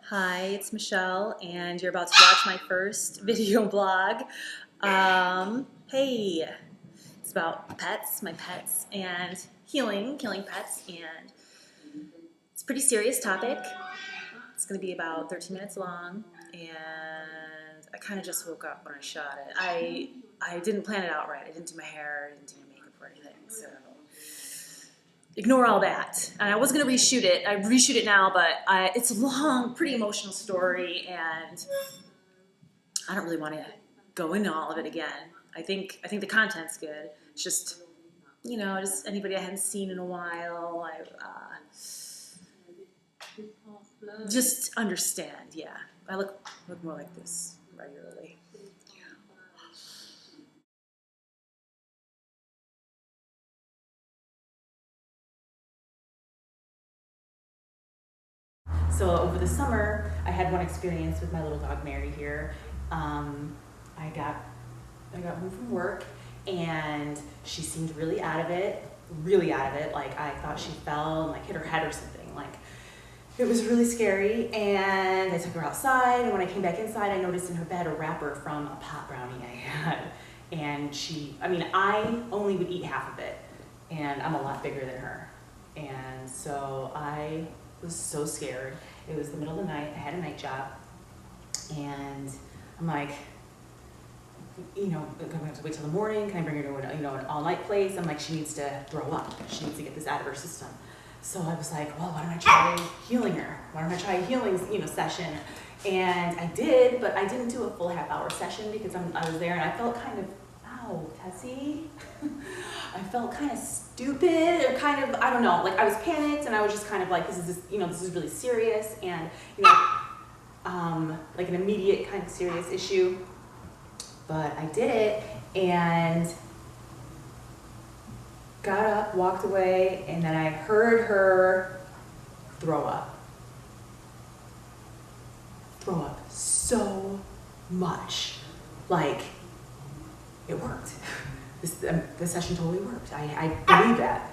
Hi, it's Michelle, and you're about to watch my first video blog. Hey, it's about pets, my pets, and killing pets, and it's a pretty serious topic. It's going to be about 13 minutes long, and I kind of just woke up when I shot it. I didn't plan it out right. I didn't do my hair, I didn't do my makeup or anything, so ignore all that. And I was going to reshoot it. I'd reshoot it now, but it's a long, pretty emotional story, and I don't really want to go into all of it again. I think the content's good. It's just, just anybody I hadn't seen in a while. Just understand. Yeah, I look more like this regularly. So over the summer, I had one experience with my little dog Mary here. I got home from work, and she seemed really out of it. Like I thought she fell and like hit her head or something. Like it was really scary. And I took her outside, and when I came back inside, I noticed in her bed a wrapper from a pot brownie I had. And I only would eat half of it, and I'm a lot bigger than her. And so I was so scared. It was the middle of the night. I had a night job, and I'm like, I'm gonna have to wait till the morning. Can I bring her to an all-night place? I'm like, she needs to throw up. She needs to get this out of her system. So I was like, well, why don't I try healing her? Why don't I try a healing, session? And I did, but I didn't do a full half-hour session because I was there, and I felt kind of, ow, Tessie. I felt kind of stupid, or kind of, I don't know, like I was panicked, and I was just kind of like, this is really serious, and like an immediate kind of serious issue. But I did it, and got up, walked away, and then I heard her throw up. Throw up so much. Like, it worked. The session totally worked. I believe that.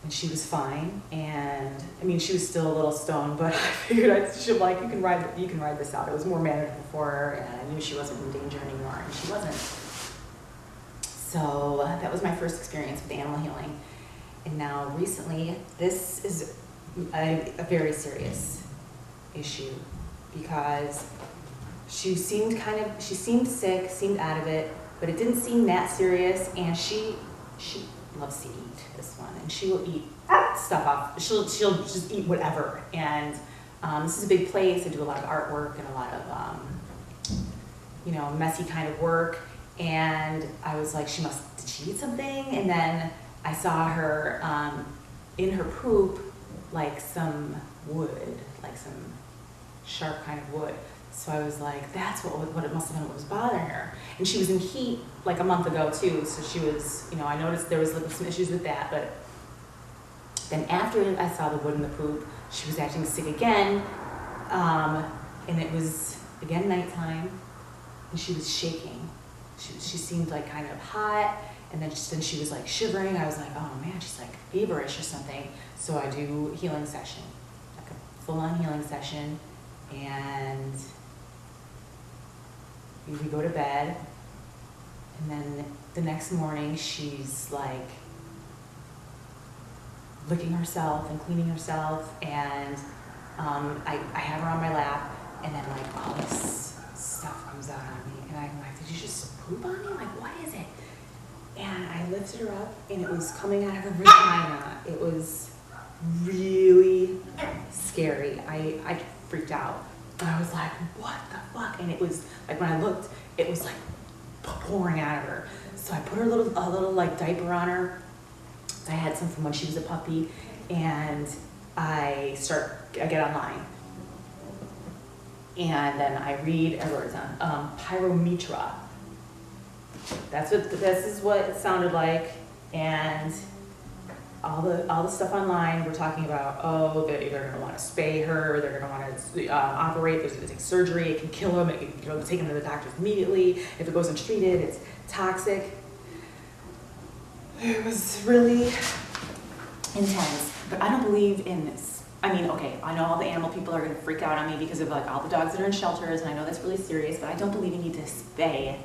And she was fine, and she was still a little stoned, but I figured she'd like, you can ride this out. It was more manageable for her, and I knew she wasn't in danger anymore, and she wasn't. So that was my first experience with animal healing. And now recently, this is a very serious issue, because she seemed sick, seemed out of it, but it didn't seem that serious, and she loves to eat, this one, and she will eat stuff off. She'll just eat whatever. And this is a big place. I do a lot of artwork and a lot of messy kind of work. And I was like, did she eat something? And then I saw her in her poop, like some wood, like some sharp kind of wood. So I was like, that's what it must have been, what was bothering her. And she was in heat like a month ago too, so she was, I noticed there was some issues with that. But then after I saw the wood in the poop, she was acting sick again, and it was again nighttime, and she was shaking. She seemed like kind of hot, and then she was like shivering. I was like, oh man, she's like feverish or something. So I do healing session, like a full-on healing session, and we go to bed, and then the next morning she's like licking herself and cleaning herself, and I have her on my lap, and then like all this stuff comes out on me, and I'm like, did you just poop on me? Like, what is it? And I lifted her up, and it was coming out of her vagina. It was really scary. I freaked out. And I was like, what the fuck? And it was like, when I looked, it was like pouring out of her. So I put a little like diaper on her. I had some from when she was a puppy, and I get online. And then I read words on pyromitra. This is what it sounded like. And all the stuff online, we're talking about, they're going to want to spay her, they're going to want to operate, there's going to take surgery, it can kill them, it can take them to the doctors immediately. If it goes untreated, it's toxic. It was really intense, but I don't believe in I mean, okay, I know all the animal people are gonna freak out on me because of like all the dogs that are in shelters, and I know that's really serious, but I don't believe you need to spay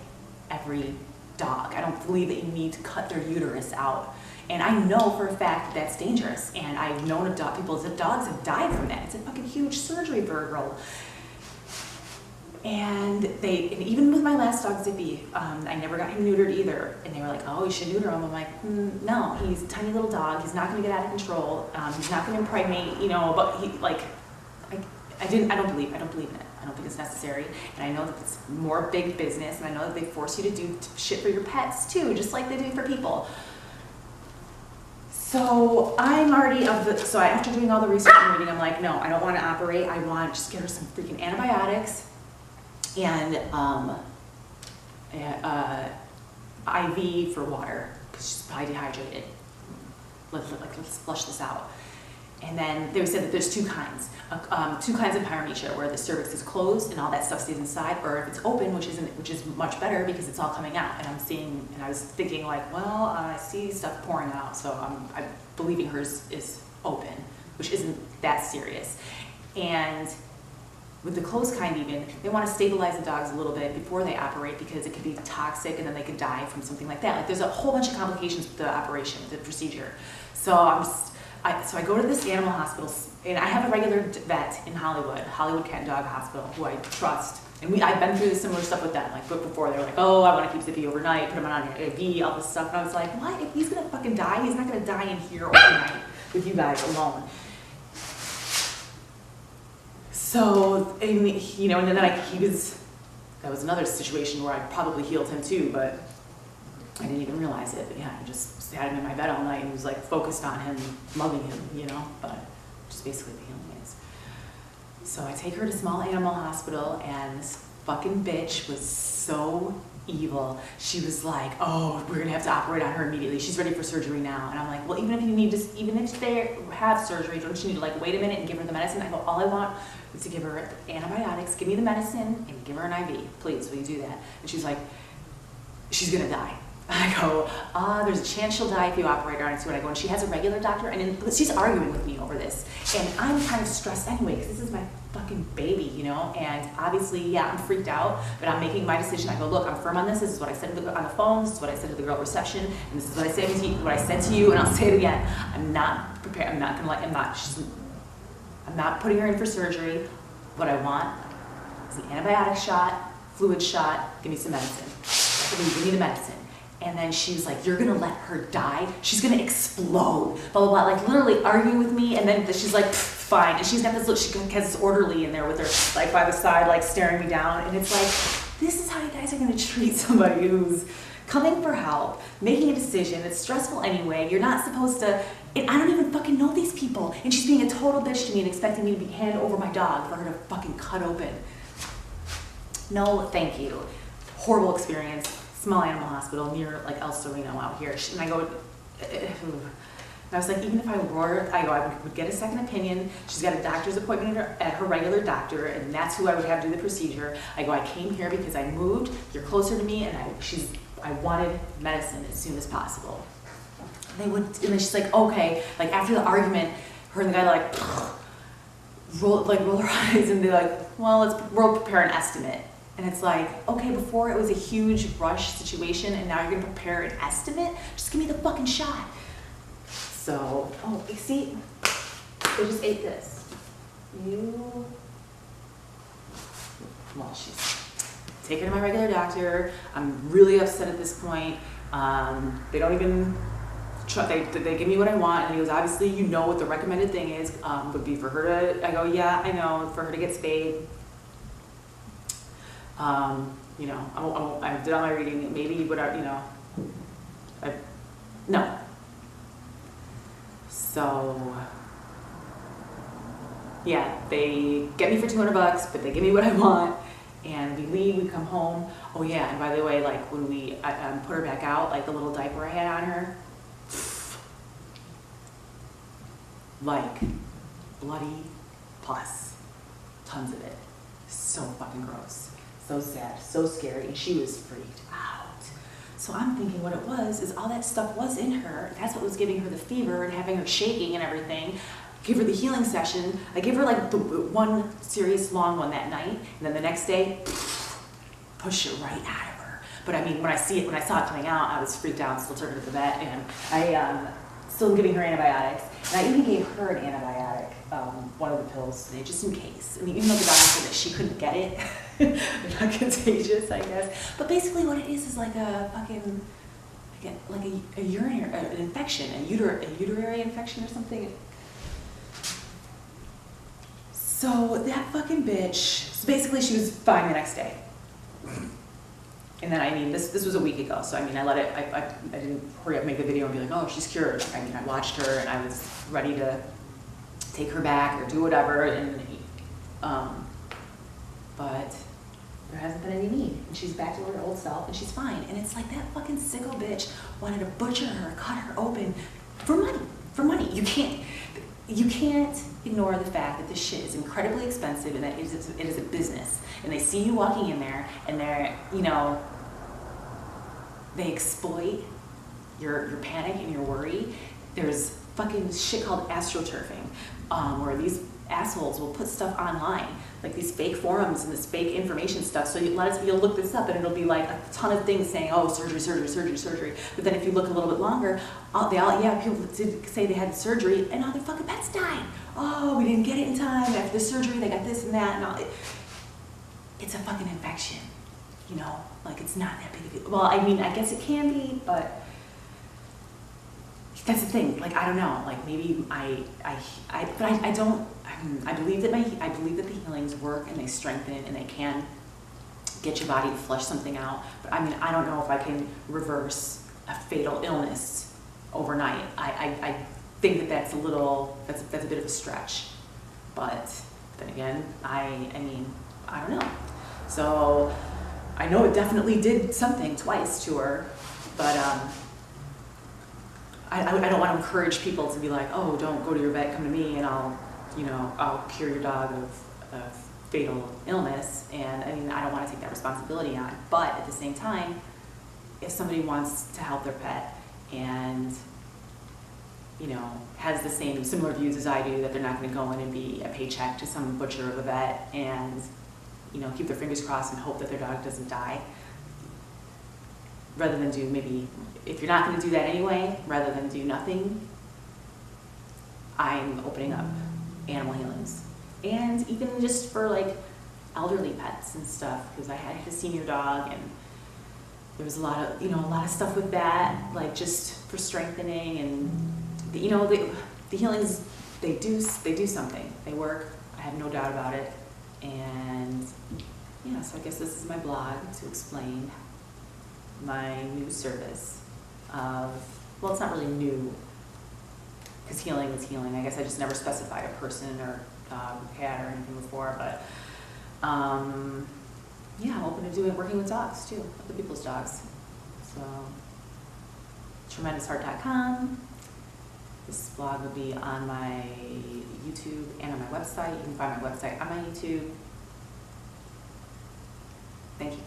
every dog. I don't believe that you need to cut their uterus out. And I know for a fact that that's dangerous. And I've known of dogs have died from that. It's a fucking huge surgery for a girl. And even with my last dog, Zippy, I never got him neutered either. And they were like, oh, you should neuter him. I'm like, no, he's a tiny little dog. He's not gonna get out of control. He's not gonna impregnate, you know, but he, like, I don't believe in it. I don't think it's necessary. And I know that it's more big business, and I know that they force you to do shit for your pets too, just like they do for people. So I'm already so after doing all the research and reading, I'm like, no, I don't want to operate. I want to just get her some freaking antibiotics and IV for water, because she's probably dehydrated. Let's flush this out. And then they said that there's two kinds of pyromachia, where the cervix is closed and all that stuff stays inside, or if it's open, which is much better because it's all coming out. And I was thinking like, well, I see stuff pouring out, so I'm believing hers is open, which isn't that serious. And with the closed kind, even they want to stabilize the dogs a little bit before they operate, because it could be toxic and then they could die from something like that. Like there's a whole bunch of complications with the operation, with the procedure. So I go to this animal hospital, and I have a regular vet in Hollywood Cat and Dog Hospital, who I trust. And I've been through similar stuff with them. Like before, they were like, oh, I want to keep Zippy overnight, put him on an IV, all this stuff. And I was like, what? If he's gonna fucking die, he's not gonna die in here overnight with you guys alone. So, and, you know, and then that was another situation where I probably healed him too, but I didn't even realize it. But yeah, I just had him in my bed all night and was like focused on him, loving him, you know, but just basically the healing is. So I take her to small animal hospital, and this fucking bitch was so evil. She was like, oh, we're gonna have to operate on her immediately. She's ready for surgery now. And I'm like, well, even if they have surgery, don't you need to like wait a minute and give her the medicine? I go, all I want is to give her antibiotics, give me the medicine, and give her an IV. Please, will you do that? And she's like, she's gonna die. I go, there's a chance she'll die if you operate on her too. And I go, and she has a regular doctor, and she's arguing with me over this. And I'm kind of stressed anyway, because this is my fucking baby, you know? And obviously, yeah, I'm freaked out, but I'm making my decision. I go, look, I'm firm on this. This is what I said on the phone. This is what I said to the girl at reception. And this is what I said to you, and I'll say it again. I'm not prepared. I'm not putting her in for surgery. What I want is an antibiotic shot, fluid shot, give me some medicine. Give me the medicine. And then she's like, you're gonna let her die? She's gonna explode, blah, blah, blah, like literally arguing with me. And then she's like, fine. And she's got this, she has this orderly in there with her, like by the side, like staring me down. And it's like, this is how you guys are gonna treat somebody who's coming for help, making a decision. It's stressful anyway. You're not supposed to, and I don't even fucking know these people. And she's being a total bitch to me and expecting me to hand over my dog for her to fucking cut open. No, thank you. Horrible experience. Small animal hospital near like El Sereno out here. And I go, and I was like, even if I were, I would get a second opinion. She's got a doctor's appointment at her regular doctor, and that's who I would have do the procedure. I go, I came here because I moved, you're closer to me, and I wanted medicine as soon as possible. And then she's like, okay, like after the argument, her and the guy roll their eyes, and they're like, well, we'll prepare an estimate. And it's like, okay, before it was a huge rush situation, and now you're gonna prepare an estimate? Just give me the fucking shot. So, oh, you see, they just ate this. Well, take her to my regular doctor. I'm really upset at this point. They don't even, they give me what I want, and he goes, obviously, you know what the recommended thing is, would be for her to, I go, yeah, I know, for her to get spayed. You know, I did all my reading, maybe whatever, you know, no. So, yeah, they get me for $200, but they give me what I want, and we leave, we come home. Oh yeah, and by the way, like when we put her back out, like the little diaper I had on her, like bloody pus, tons of it, so fucking gross. So sad, so scary, and she was freaked out. So I'm thinking what it was is all that stuff was in her. That's what was giving her the fever and having her shaking and everything. give her the healing session. I give her like the one serious long one that night, and then the next day, push it right out of her. But I mean, when I saw it coming out, I was freaked out, still took her to the vet, and I still giving her antibiotics. And I even gave her an antibiotic, one of the pills today, just in case. I mean, even though the doctor said that she couldn't get it, they're not contagious, I guess. But basically what it is like a fucking, like a urinary, an infection, a uterary infection or something. So that fucking bitch, so basically she was fine the next day. And then, I mean, this was a week ago, so I mean, I didn't hurry up, make the video and be like, oh, she's cured. I mean, I watched her and I was ready to take her back or do whatever, and but there hasn't been any need. And she's back to her old self and she's fine. And it's like that fucking sicko bitch wanted to butcher her, cut her open for money. You can't ignore the fact that this shit is incredibly expensive and that it is a business. And they see you walking in there and they're, you know, they exploit your panic and your worry. There's fucking shit called astroturfing, where these assholes will put stuff online, like these fake forums and this fake information stuff. So you'll look this up and it'll be like a ton of things saying, oh, surgery. But then if you look a little bit longer, people did say they had surgery and all their fucking pets died. Oh, we didn't get it in time. After the surgery, they got this and that and all. It's a fucking infection, you know? Like, it's not that big of a deal. Well, I mean, I guess it can be, but that's the thing. Like, I don't know. Like, maybe I believe that the healings work and they strengthen and they can get your body to flush something out. But I mean, I don't know if I can reverse a fatal illness overnight. I think that that's a bit of a stretch. But then again, I mean, I don't know. So I know it definitely did something twice to her, but I don't want to encourage people to be like, oh, don't go to your vet, come to me and I'll cure your dog of fatal illness. And I mean, I don't want to take that responsibility on. But at the same time, if somebody wants to help their pet and, you know, has the similar views as I do, that they're not going to go in and be a paycheck to some butcher of a vet and, you know, keep their fingers crossed and hope that their dog doesn't die, rather than do maybe, if you're not going to do that anyway, rather than do nothing, I'm opening up animal healings. And even just for like elderly pets and stuff, because I had a senior dog and there was a lot of stuff with that, like just for strengthening and, the healings, they do something. They work, I have no doubt about it. And yeah, so I guess this is my blog to explain my new service of, well, it's not really new, because healing is healing. I guess I just never specified a person or dog or cat or anything before, but yeah, I'm open to working with dogs too, other people's dogs. So, tremendousheart.com. This blog will be on my YouTube and on my website. You can find my website on my YouTube. Thank you.